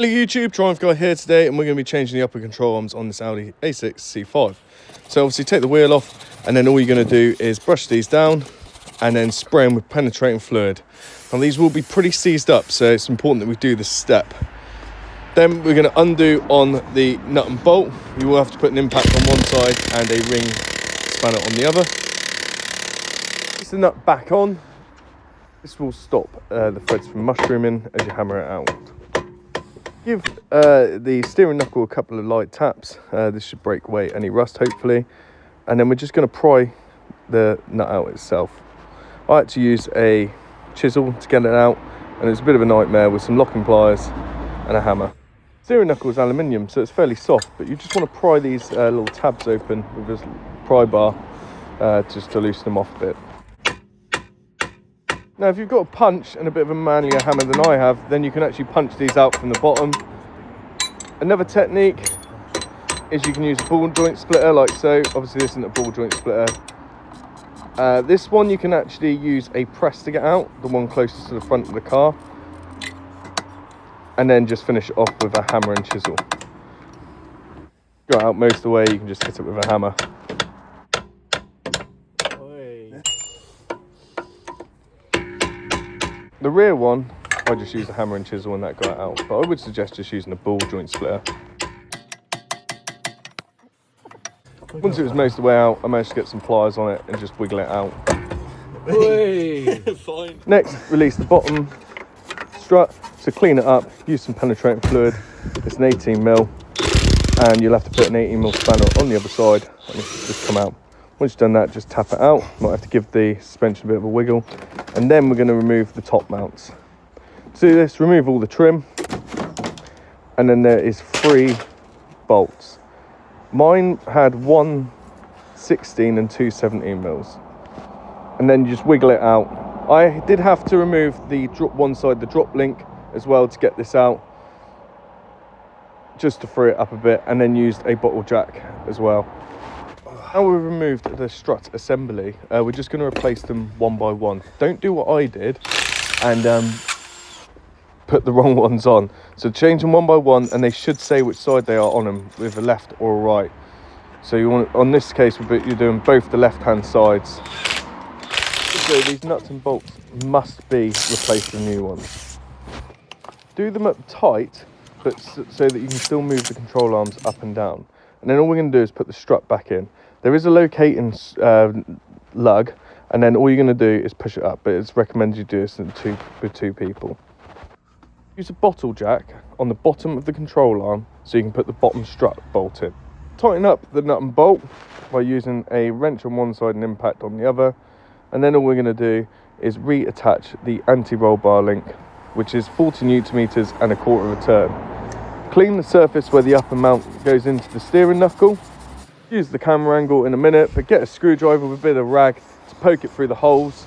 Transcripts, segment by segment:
Hello YouTube, Triumph Guy here today, and we're going to be changing the upper control arms on this Audi A6 C5. So obviously take the wheel off, and then all you're going to do is brush these down and then spray them with penetrating fluid. Now these will be pretty seized up, so it's important that we do this step. Then we're going to undo on the nut and bolt. You will have to put an impact on one side and a ring spanner on the other. Place the nut back on. This will stop the threads from mushrooming as you hammer it out. Give the steering knuckle a couple of light taps. This should break away any rust hopefully, and then we're just going to pry the nut out itself. I had to use a chisel to get it out, and it's a bit of a nightmare with some locking pliers and a hammer. Steering knuckle is aluminium, so it's fairly soft, but you just want to pry these little tabs open with this pry bar just to loosen them off a bit. Now if you've got a punch and a bit of a manlier hammer than I have, then you can actually punch these out from the bottom. Another technique is you can use a ball joint splitter like so. Obviously this isn't a ball joint splitter. This one you can actually use a press to get out, the one closest to the front of the car, and then just finish it off with a hammer and chisel. Go out most of the way, you can just hit it with a hammer. The rear one, I just use a hammer and chisel and that got it out, but I would suggest just using a ball joint splitter. Once it was most of the way out, I managed to get some pliers on it and just wiggle it out. Fine. Next, release the bottom strut. To clean it up, use some penetrating fluid. It's an 18mm, and you'll have to put an 18mm spanner on the other side and it should just come out. Once you've done that, just tap it out. Might have to give the suspension a bit of a wiggle. And then we're going to remove the top mounts. To do this, remove all the trim. And then there is 3 bolts. Mine had 1 16 and 2 17mm. And then you just wiggle it out. I did have to remove the one side, the drop link as well to get this out. Just to free it up a bit, and then used a bottle jack as well. Now we've removed the strut assembly, we're just going to replace them one by one. Don't do what I did and put the wrong ones on. So change them one by one, and they should say which side they are on them, with a left or a right. So you want, on this case, you're doing both the left-hand sides. So these nuts and bolts must be replaced with new ones. Do them up tight, but so that you can still move the control arms up and down. And then all we're going to do is put the strut back in. There is a locating lug, and then all you're going to do is push it up, but it's recommended you do this with 2 people. Use a bottle jack on the bottom of the control arm so you can put the bottom strut bolt in. Tighten up the nut and bolt by using a wrench on one side and impact on the other, and then all we're going to do is reattach the anti-roll bar link, which is 40 Nm and 1/4 of a turn. Clean the surface where the upper mount goes into the steering knuckle. Use the camera angle in a minute, but get a screwdriver with a bit of rag to poke it through the holes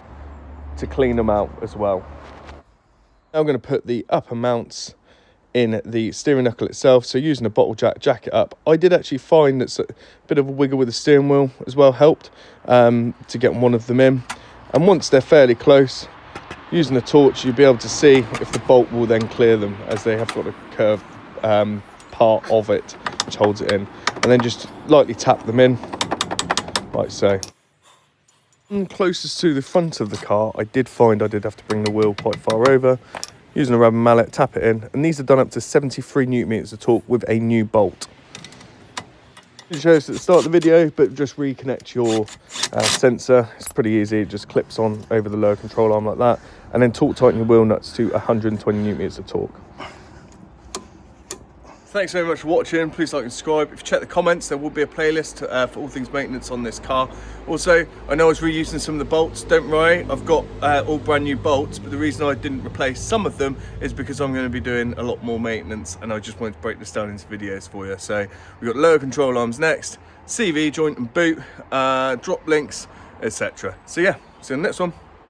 to clean them out as well. Now I'm going to put the upper mounts in the steering knuckle itself, so using a bottle jack it up. I did actually find that a bit of a wiggle with the steering wheel as well helped to get one of them in. And once they're fairly close, using a torch you'll be able to see if the bolt will then clear them, as they have got a curved part of it which holds it in, and then just lightly tap them in like so. And closest to the front of the car, I did find I did have to bring the wheel quite far over. Using a rubber mallet, tap it in, and these are done up to 73 Nm of torque with a new bolt. It shows at the start of the video, but just reconnect your sensor. It's pretty easy, it just clips on over the lower control arm like that, and then torque tighten your wheel nuts to 120 Nm of torque. Thanks very much for watching. Please like and subscribe. If you check the comments, there will be a playlist for all things maintenance on this car. Also, I know I was reusing some of the bolts. Don't worry, I've got all brand new bolts, but the reason I didn't replace some of them is because I'm going to be doing a lot more maintenance, and I just wanted to break this down into videos for you. So we've got lower control arms next, CV joint and boot, drop links, etc. So yeah, see you in the next one.